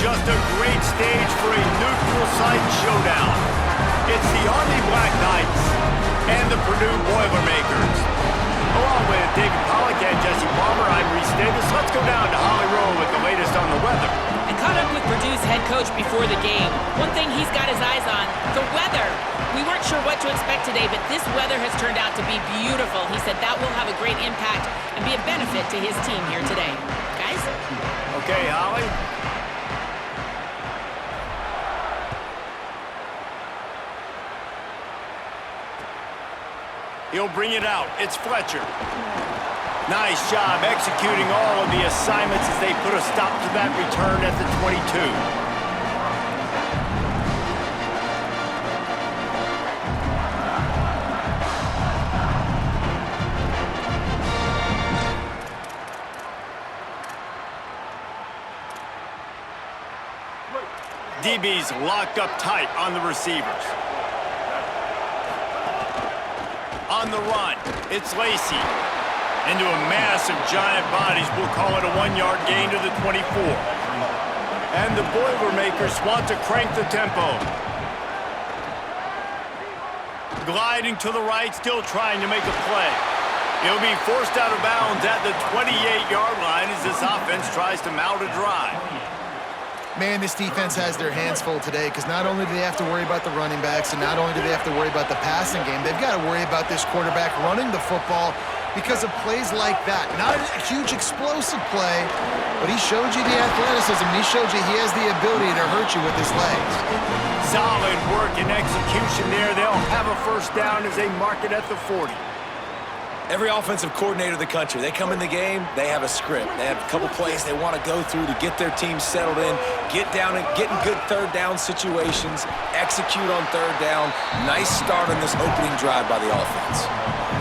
Just a great stage for a neutral site showdown. It's the Army Black Knights and the Purdue Boilermakers. Along with David Pollack and Jesse Palmer, I'm Reese Davis. Let's go down to Holly Rowe with the latest on the weather. I caught up with Purdue's head coach before the game. One thing he's got his eyes on, the weather. We weren't sure what to expect today, but this weather has turned out to be beautiful. He said that will have a great impact and be a benefit to his team here today. Guys? Okay, Holly. He'll bring it out. It's Fletcher. Nice job executing all of the assignments as they put a stop to that return at the 22. DB's locked up tight on the receivers. On the run, it's Lacey. Into a mass of giant bodies, we'll call it a 1-yard gain to the 24. And the Boilermakers want to crank the tempo. Gliding to the right, still trying to make a play. He'll be forced out of bounds at the 28-yard line as this offense tries to mount a drive. Man, this defense has their hands full today because not only do they have to worry about the running backs and not only do they have to worry about the passing game, they've got to worry about this quarterback running the football because of plays like that. Not a huge explosive play, but he showed you the athleticism. He showed you he has the ability to hurt you with his legs. Solid work and execution there. They'll have a first down as they mark it at the 40. Every offensive coordinator in the country, they come in the game, they have a script. They have a couple plays they want to go through to get their team settled in, get down and get in good third down situations, execute on third down. Nice start on this opening drive by the offense.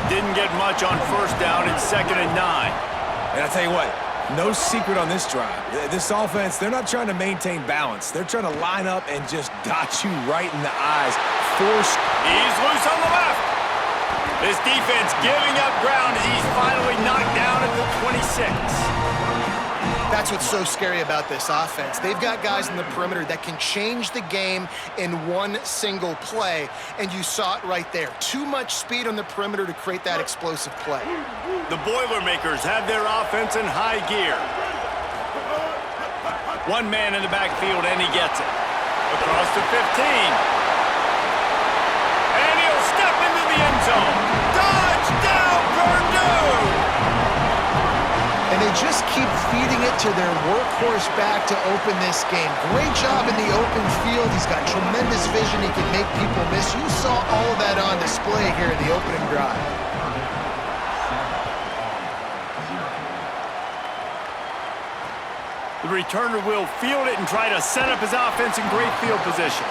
Didn't get much on first down in 2nd and 9. And I tell you what, no secret on this drive. This offense, they're not trying to maintain balance. They're trying to line up and just dot you right in the eyes. He's loose on the left. This defense giving up ground as he's finally knocked down at the 26. That's what's so scary about this offense. They've got guys in the perimeter that can change the game in one single play, and you saw it right there. Too much speed on the perimeter to create that explosive play. The Boilermakers have their offense in high gear. One man in the backfield, and he gets it. Across the 15. And he'll step into the end zone. Touchdown, Purdue! And they just keep feeding it to their workhorse back to open this game. Great job in the open field. He's got tremendous vision. He can make people miss. You saw all of that on display here in the opening drive. The returner will field it and try to set up his offense in great field position.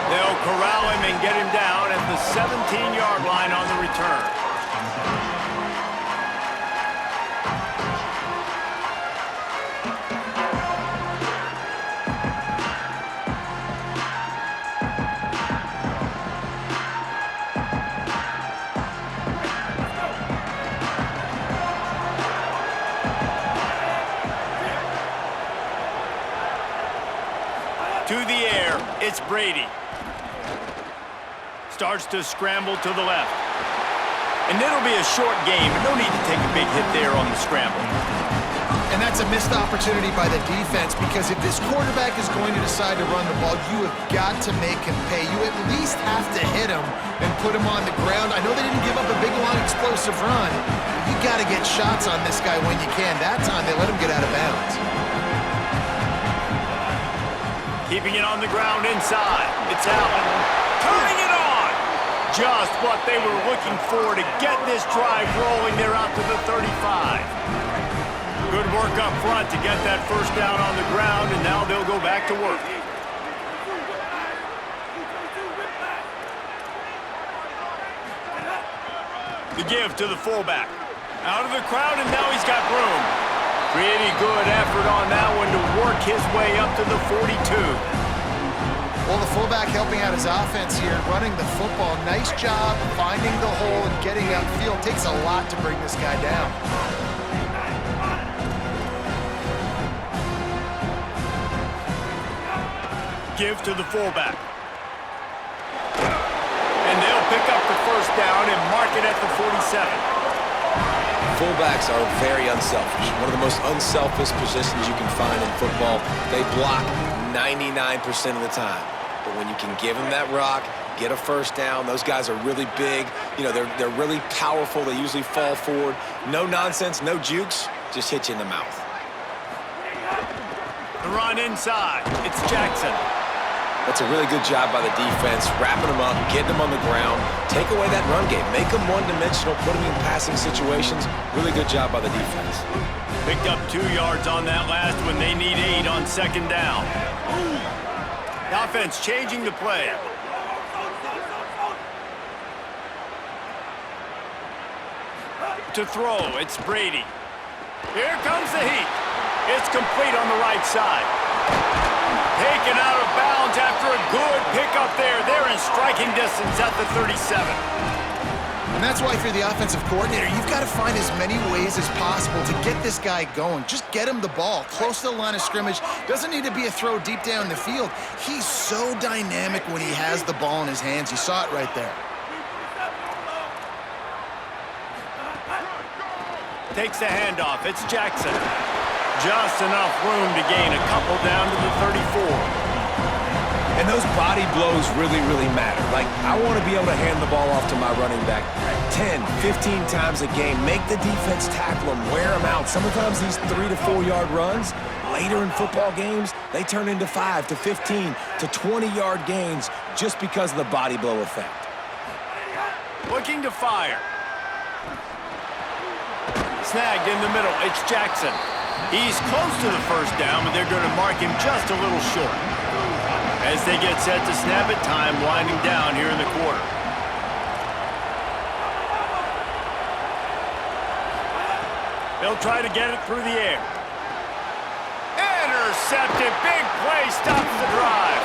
They'll corral him and get him down at the 17-yard line on the return. To the air, it's Brady. Starts to scramble to the left. And it'll be a short game, but no need to take a big hit there on the scramble. And that's a missed opportunity by the defense because if this quarterback is going to decide to run the ball, you have got to make him pay. You at least have to hit him and put him on the ground. I know they didn't give up a big, long, explosive run, but you got to get shots on this guy when you can. That time, they let him get out of bounds. Keeping it on the ground inside. It's Allen. Turning it on! Just what they were looking for to get this drive rolling. They're out to the 35. Good work up front to get that first down on the ground, and now they'll go back to work. The give to the fullback. Out of the crowd, and now he's got room. Pretty good effort on that one to work his way up to the 42. Well, the fullback helping out his offense here, running the football. Nice job finding the hole and getting upfield. Takes a lot to bring this guy down. give to the fullback. And they'll pick up the first down and mark it at the 47. Fullbacks are very unselfish. One of the most unselfish positions you can find in football. They block 99% of the time. But when you can give them that rock, get a first down, those guys are really big. You know, they're really powerful. They usually fall forward. No nonsense, no jukes, just hit you in the mouth. The run inside. It's Jackson. That's a really good job by the defense, wrapping them up, getting them on the ground, take away that run game, make them one-dimensional, put them in passing situations. Really good job by the defense. Picked up 2 yards on that last one. They need 8 on second down. The offense changing the play. To throw, it's Brady. Here comes the heat. It's complete on the right side. Taken out of bounds after a good pickup there. They're in striking distance at the 37. And that's why if you're the offensive coordinator, you've got to find as many ways as possible to get this guy going. Just get him the ball close to the line of scrimmage. Doesn't need to be a throw deep down the field. He's so dynamic when he has the ball in his hands. You saw it right there. Takes the handoff. It's Jackson. Just enough room to gain a couple down to the 34. And those body blows really, really matter. Like, I want to be able to hand the ball off to my running back 10, 15 times a game. Make the defense tackle him, wear him out. Sometimes these 3 to 4 yard runs, later in football games, they turn into 5 to 15 to 20-yard gains just because of the body blow effect. Looking to fire. Snagged in the middle. It's Jackson. He's close to the first down, but they're going to mark him just a little short. As they get set to snap it, time winding down here in the quarter. They'll try to get it through the air. Intercepted. Big play stops the drive.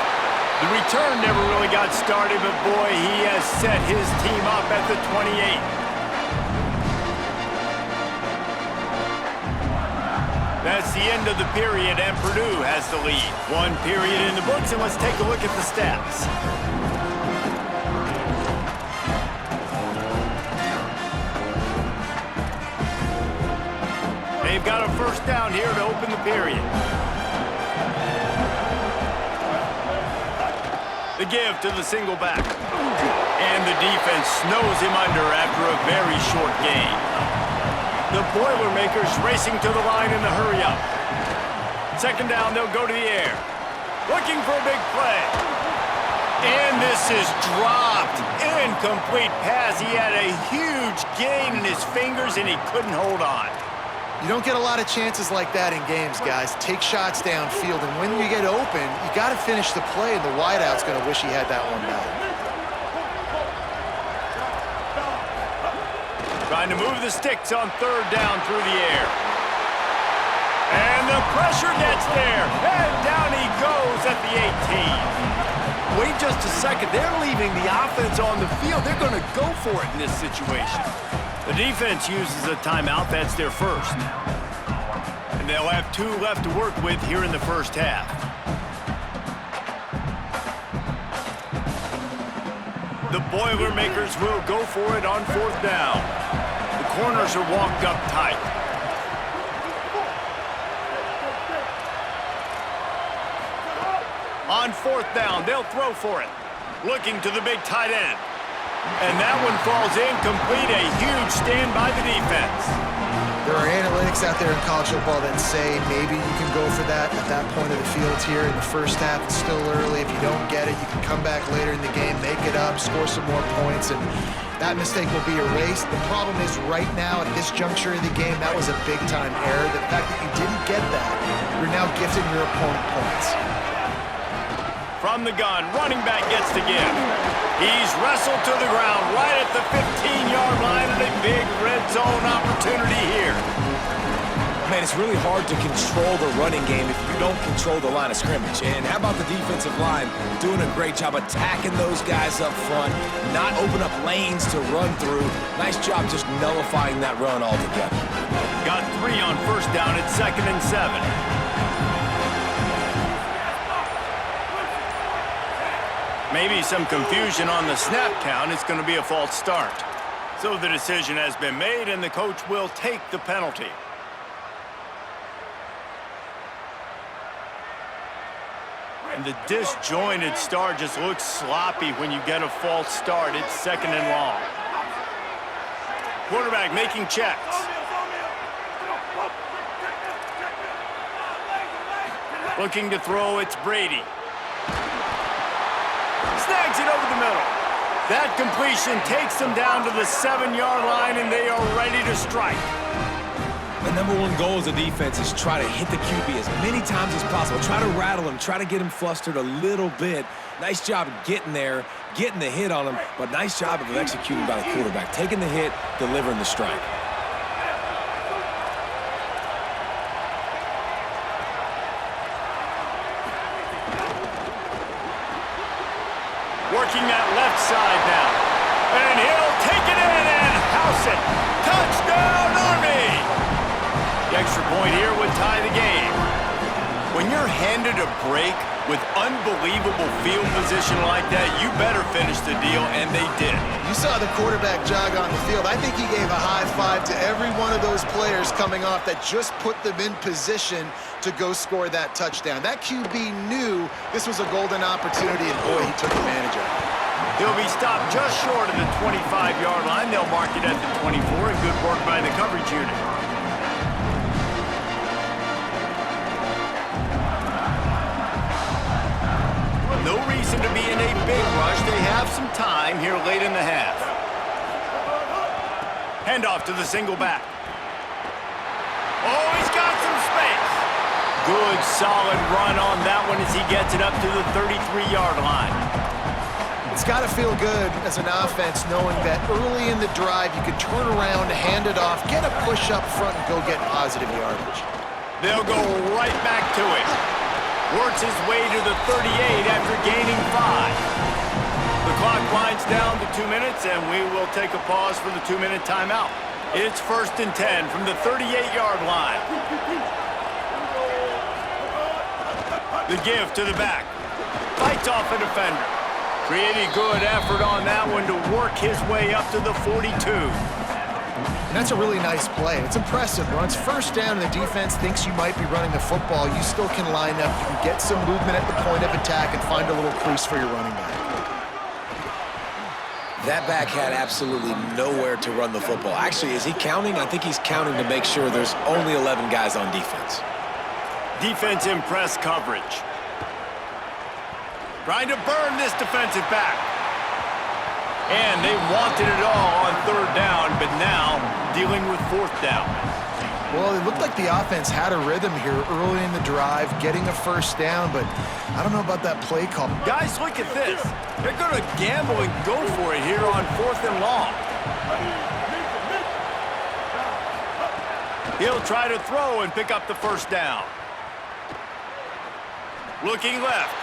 The return never really got started, but boy, he has set his team up at the 28. That's the end of the period, and Purdue has the lead. 1 period in the books, and let's take a look at the stats. They've got a first down here to open the period. The give to the single back. And the defense snows him under after a very short gain. The Boilermakers racing to the line in the hurry-up. Second down, they'll go to the air. Looking for a big play. And this is dropped. Incomplete pass. He had a huge gain in his fingers, and he couldn't hold on. You don't get a lot of chances like that in games, guys. Take shots downfield, and when you get open, you got to finish the play, and the wideout's going to wish he had that one back. Trying to move the sticks on third down through the air. And the pressure gets there. And down he goes at the 18. Wait just a second. They're leaving the offense on the field. They're going to go for it in this situation. The defense uses a timeout. That's their first. And they'll have 2 left to work with here in the first half. The Boilermakers will go for it on fourth down. The corners are walked up tight. On fourth down, they'll throw for it. Looking to the big tight end. And that one falls incomplete. A huge stand by the defense. There are analytics out there in college football that say maybe you can go for that at that point of the field here in the first half. It's still early. If you don't get it, you can come back later in the game, make it up, score some more points, and that mistake will be erased. The problem is right now at this juncture of the game, that was a big-time error. The fact that you didn't get that, you're now gifting your opponent points. From the gun, running back gets the give. He's wrestled to the ground right at the 15-yard line, and a big red zone opportunity here. Man, it's really hard to control the running game if you don't control the line of scrimmage. And how about the defensive line doing a great job attacking those guys up front, not open up lanes to run through. Nice job just nullifying that run altogether. Got 3 on first down at 2nd and 7. Maybe some confusion on the snap count. It's going to be a false start. So the decision has been made, and the coach will take the penalty. And the disjointed start just looks sloppy when you get a false start. It's 2nd and long. Quarterback making checks. Looking to throw, it's Brady. Snags it over the middle. That completion takes them down to the 7-yard line, and they are ready to strike. The number one goal as a defense is try to hit the QB as many times as possible. Try to rattle him, try to get him flustered a little bit. Nice job of getting there, getting the hit on him, but nice job of executing by the quarterback. Taking the hit, delivering the strike. Working that left side now. And he'll take it in and house it. Touchdown, Army! The extra point here would tie the game. When you're handed a break with unbelievable field position like that, you better finish the deal, and they did. You saw the quarterback jog on the field. I think he gave a high five to every one of those players coming off that just put them in position to go score that touchdown. That QB knew this was a golden opportunity, and boy, he took advantage of it. He'll be stopped just short of the 25-yard line. They'll mark it at the 24, and good work by the coverage unit. No reason to be in a big rush. They have some time here late in the half. Handoff to the single back. Oh, he's got some space. Good, solid run on that one as he gets it up to the 33-yard line. It's got to feel good as an offense knowing that early in the drive you could turn around, hand it off, get a push up front, and go get positive yardage. They'll go right back to it. Works his way to the 38 after gaining 5. The clock winds down to 2 minutes, and we will take a pause for the 2-minute timeout. It's 1st and 10 from the 38-yard line. The give to the back. Fights off a defender. Pretty good effort on that one to work his way up to the 42. And that's a really nice play. It's impressive. When it's 1st down and the defense thinks you might be running the football, you still can line up. You can get some movement at the point of attack and find a little crease for your running back. That back had absolutely nowhere to run the football. Actually, is he counting? I think he's counting to make sure there's only 11 guys on defense. Defense in press coverage. Trying to burn this defensive back. And they wanted it all on 3rd down, but now dealing with 4th down. Well, it looked like the offense had a rhythm here early in the drive, getting a 1st down, but I don't know about that play call. Guys, look at this. They're going to gamble and go for it here on 4th and long. He'll try to throw and pick up the 1st down. Looking left.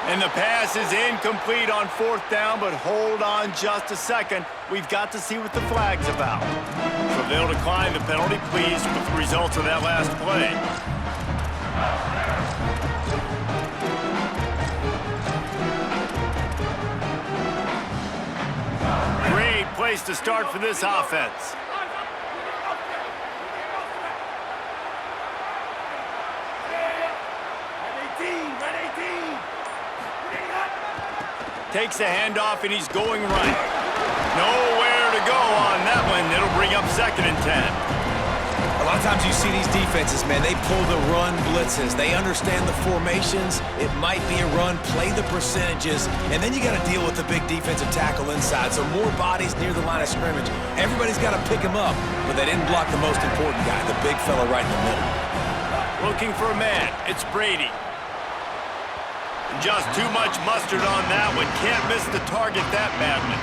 And the pass is incomplete on 4th down, but hold on just a second. We've got to see what the flag's about. So they'll decline the penalty, pleased with the results of that last play. Great place to start for this offense. Takes the handoff, and he's going right. Nowhere to go on that one. It'll bring up 2nd and 10. A lot of times you see these defenses, man, they pull the run blitzes. They understand the formations. It might be a run, play the percentages, and then you got to deal with the big defensive tackle inside. So more bodies near the line of scrimmage. Everybody's got to pick him up, but they didn't block the most important guy, the big fella right in the middle. Looking for a man. It's Brady. Just too much mustard on that one. Can't miss the target that badly.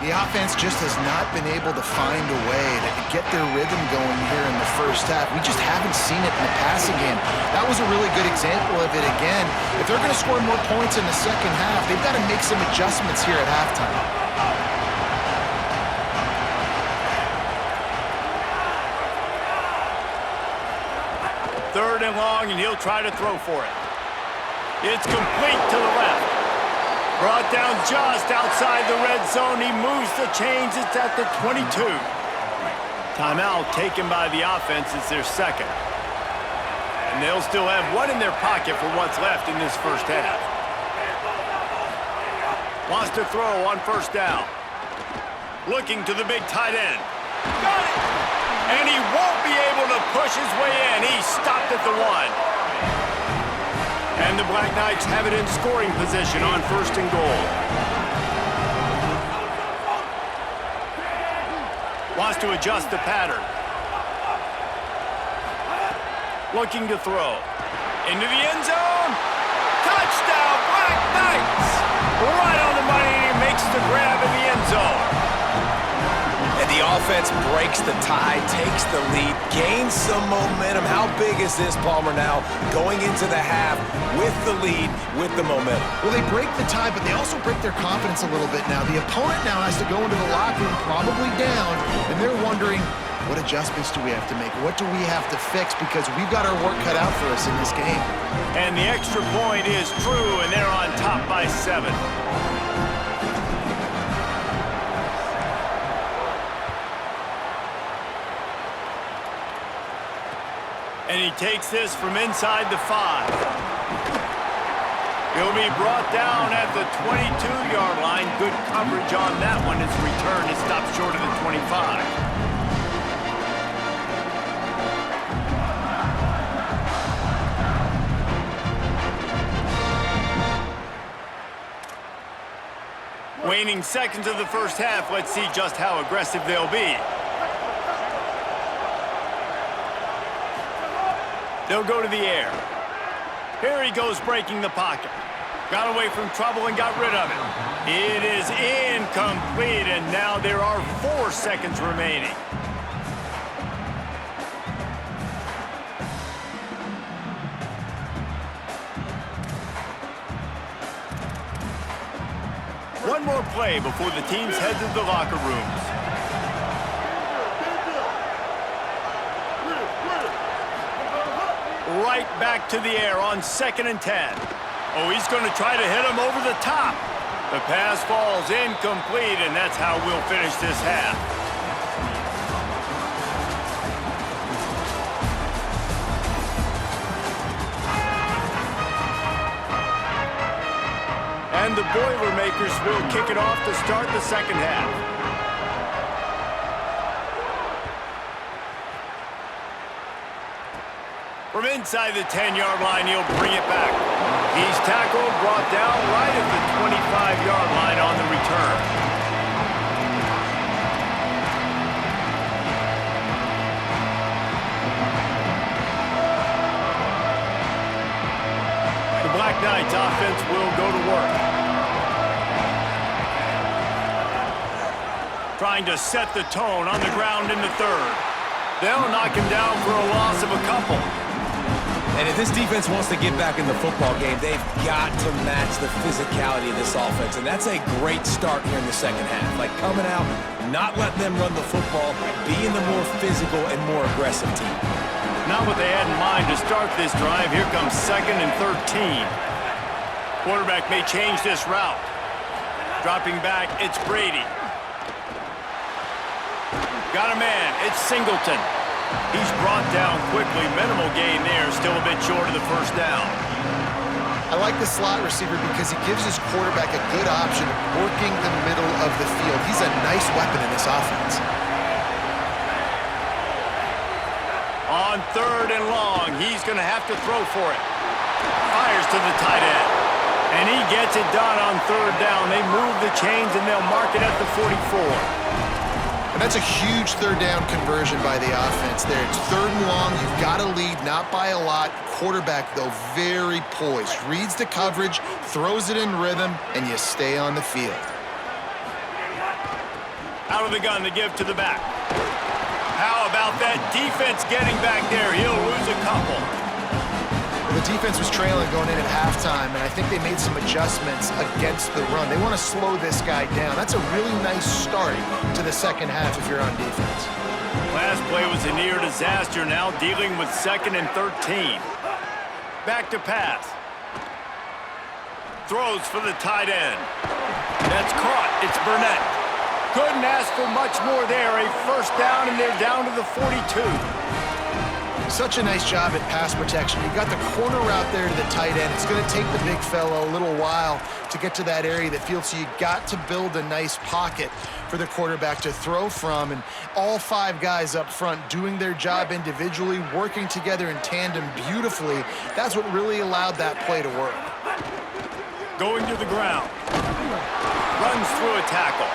The offense just has not been able to find a way to get their rhythm going here in the 1st half. We just haven't seen it in the passing game. That was a really good example of it again. If they're going to score more points in the 2nd half, they've got to make some adjustments here at halftime. 3rd and long, and he'll try to throw for it. It's complete to the left. Brought down just outside the red zone. He moves the chains. It's at the 22. Timeout taken by the offense. It's their second. And they'll still have one in their pocket for what's left in this first half. Wants to throw on first down. Looking to the big tight end. Got it! And he won't be able to push his way in. He stopped at the 1. And the Black Knights have it in scoring position on first and goal. Wants to adjust the pattern. Looking to throw. Into the end zone. Touchdown, Black Knights! Right on the money, and he makes the grab in the end zone. And the offense breaks the tie, takes the lead, gains some momentum. How big is this, Palmer, now going into the half with the lead, with the momentum? Well, they break the tie, but they also break their confidence a little bit now. The opponent now has to go into the locker room probably down, and they're wondering, what adjustments do we have to make? What do we have to fix? Because we've got our work cut out for us in this game. And the extra point is true, and they're on top by 7. And he takes this from inside the 5. He'll be brought down at the 22-yard line. Good coverage on that one. His return is stopped short of the 25. Waning seconds of the first half. Let's see just how aggressive they'll be. They'll go to the air. Here he goes, breaking the pocket. Got away from trouble and got rid of it. It is incomplete, and now there are 4 seconds remaining. One more play before the teams head to the locker rooms. Right back to the air on 2nd and 10. Oh, he's going to try to hit him over the top. The pass falls incomplete, and that's how we'll finish this half. And the Boilermakers will kick it off to start the second half. From inside the 10-yard line, he'll bring it back. He's tackled, brought down right at the 25-yard line on the return. The Black Knights offense will go to work. Trying to set the tone on the ground in the 3rd. They'll knock him down for a loss of a couple. And if this defense wants to get back in the football game, they've got to match the physicality of this offense. And that's a great start here in the second half. Like coming out, not letting them run the football, being the more physical and more aggressive team. Not what they had in mind to start this drive. Here comes 2nd and 13. Quarterback may change this route. Dropping back, it's Brady. Got a man, it's Singleton. He's brought down quickly. Minimal gain there, still a bit short of the first down. I like the slot receiver because he gives his quarterback a good option of working the middle of the field. He's a nice weapon in this offense. On 3rd and long, he's going to have to throw for it. Fires to the tight end. And he gets it done on 3rd down. They move the chains and they'll mark it at the 44. And that's a huge 3rd down conversion by the offense there. It's 3rd and long. You've got to lead, not by a lot. Quarterback, though, very poised. Reads the coverage, throws it in rhythm, and you stay on the field. Out of the gun to give to the back. How about that defense getting back there? He'll lose a couple. Well, the defense was trailing going in at halftime, and I think they made some adjustments against the run. They want to slow this guy down. That's a really nice start to the second half if you're on defense. Last play was a near disaster, now dealing with 2nd and 13. Back to pass. Throws for the tight end. That's caught. It's Burnett. Couldn't ask for much more there. A first down, and they're down to the 42. Such a nice job at pass protection. You got the corner route there to the tight end. It's going to take the big fella a little while to get to that area of the field, so you got to build a nice pocket for the quarterback to throw from, and all 5 guys up front doing their job individually, working together in tandem beautifully. That's what really allowed that play to work. Going to the ground. Runs through a tackle.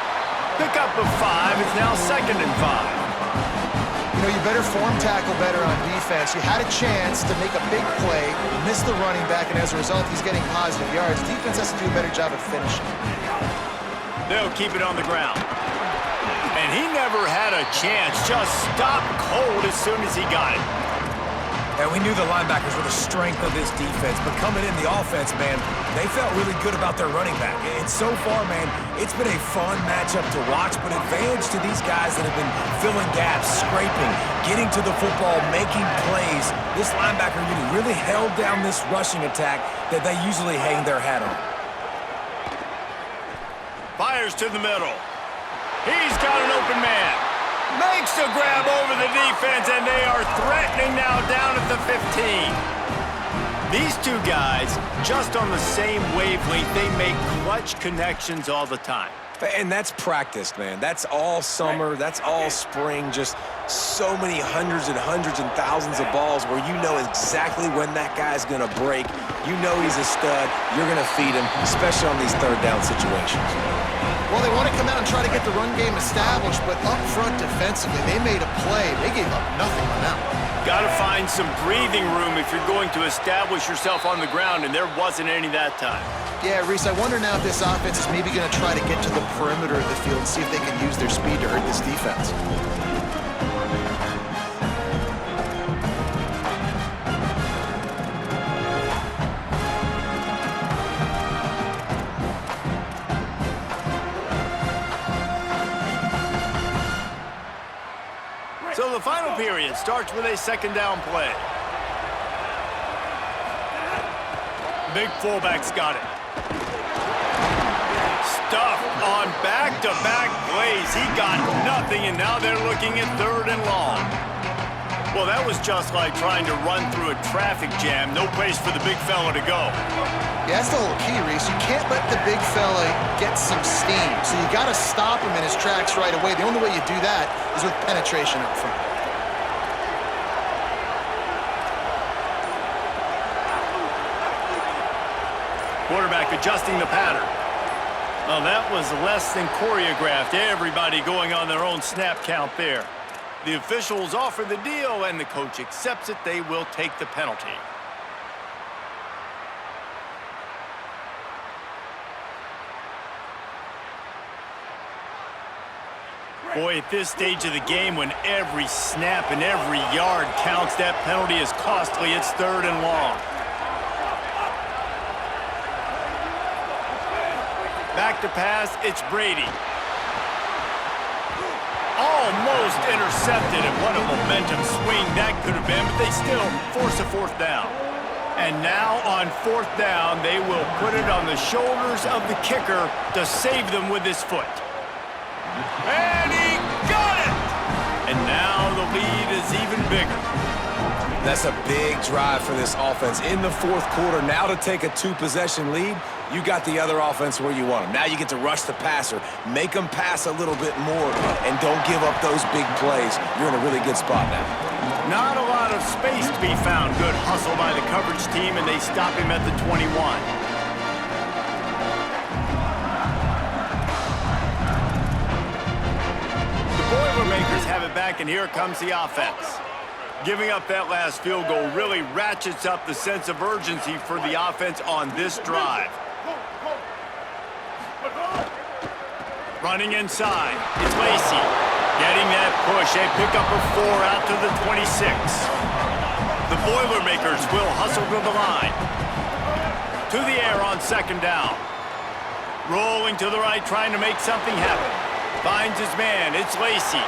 Pickup of 5. It's now 2nd and 5. You know, you better form tackle better on defense. You had a chance to make a big play, miss the running back, and as a result, he's getting positive yards. Defense has to do a better job of finishing. They'll keep it on the ground. And he never had a chance. Just stopped cold as soon as he got it. And we knew the linebackers were the strength of this defense, but coming in the offense, man, they felt really good about their running back. And so far, man, it's been a fun matchup to watch, but advantage to these guys that have been filling gaps, scraping, getting to the football, making plays. This linebacker unit really held down this rushing attack that they usually hang their hat on. Fires to the middle. He's got an open man. Makes a grab over the defense, and they are threatening now down at the 15. These 2 guys, just on the same wavelength, they make clutch connections all the time. And that's practiced, man. That's all summer. That's all spring. Just so many hundreds and thousands of balls where you know exactly when that guy's going to break. You know he's a stud. You're going to feed him, especially on these 3rd down situations. Well, they want to come out and try to get the run game established, but up front defensively, they made a play. They gave up nothing on that one. Got to find some breathing room if you're going to establish yourself on the ground, and there wasn't any that time. Yeah, Reese, I wonder now if this offense is maybe going to try to get to the perimeter of the field and see if they can use their speed to hurt this defense. So the final period starts with a 2nd down play. Big fullback's got it. Stuffed on back-to-back plays. He got nothing, and now they're looking at 3rd and long. Well, that was just like trying to run through a traffic jam. No place for the big fella to go. Yeah, that's the whole key, Reese. You can't let the big fella get some steam. So you got to stop him in his tracks right away. The only way you do that is with penetration up front. Quarterback adjusting the pattern. Well, that was less than choreographed. Everybody going on their own snap count there. The officials offer the deal, and the coach accepts it. They will take the penalty. Boy, at this stage of the game, when every snap and every yard counts, that penalty is costly. It's 3rd and long. Back to pass, it's Brady. Almost intercepted, and what a momentum swing that could have been, but they still force a 4th down. And now on 4th down, they will put it on the shoulders of the kicker to save them with his foot. And he got it! And now the lead is even bigger. That's a big drive for this offense in the 4th quarter. Now to take a 2-possession lead, you got the other offense where you want them. Now you get to rush the passer, make them pass a little bit more, and don't give up those big plays. You're in a really good spot now. Not a lot of space to be found. Good hustle by the coverage team, and they stop him at the 21. The Boilermakers have it back, and here comes the offense. Giving up that last field goal really ratchets up the sense of urgency for the offense on this drive. Running inside, it's Lacy. Getting that push, a pickup of 4 out to the 26. The Boilermakers will hustle to the line. To the air on 2nd down. Rolling to the right, trying to make something happen. Finds his man, it's Lacy.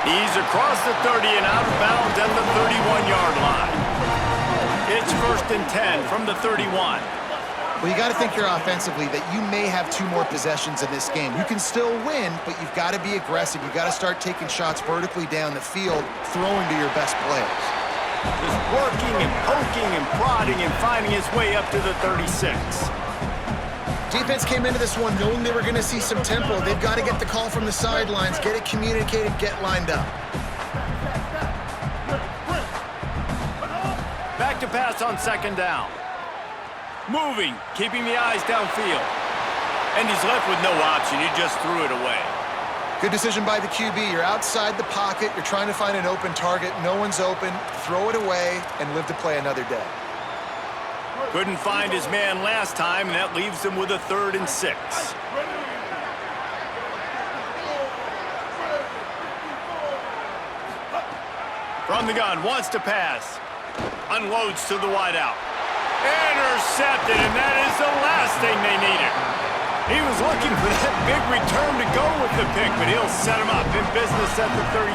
He's across the 30 and out of bounds at the 31-yard line. It's 1st and 10 from the 31. Well, you got to think here offensively that you may have 2 more possessions in this game. You can still win, but you've got to be aggressive. You've got to start taking shots vertically down the field, throwing to your best players. Just working and poking and prodding and finding his way up to the 36. Defense came into this one knowing they were going to see some tempo. They've got to get the call from the sidelines, get it communicated, get lined up. Back to pass on 2nd down. Moving, keeping the eyes downfield. And he's left with no option. He just threw it away. Good decision by the QB. You're outside the pocket. You're trying to find an open target. No one's open. Throw it away and live to play another day. Couldn't find his man last time, and that leaves him with a 3rd and 6. From the gun, wants to pass. Unloads to the wideout. Intercepted, and that is the last thing they needed. He was looking for that big return to go with the pick, but he'll set him up in business at the 36.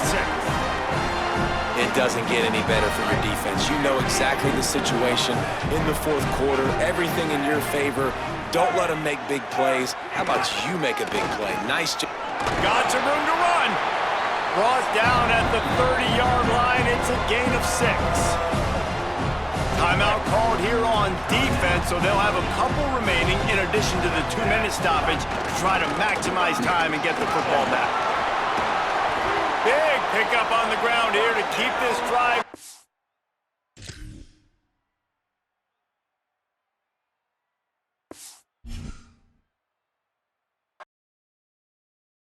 It doesn't get any better for your defense. You know exactly the situation in the 4th quarter, everything in your favor. Don't let them make big plays. How about you make a big play? Nice job. Got some room to run. Brought down at the 30-yard line. It's a gain of 6. Timeout called here on defense, so they'll have a couple remaining in addition to the 2-minute stoppage to try to maximize time and get the football back. Big pickup on the ground here to keep this drive.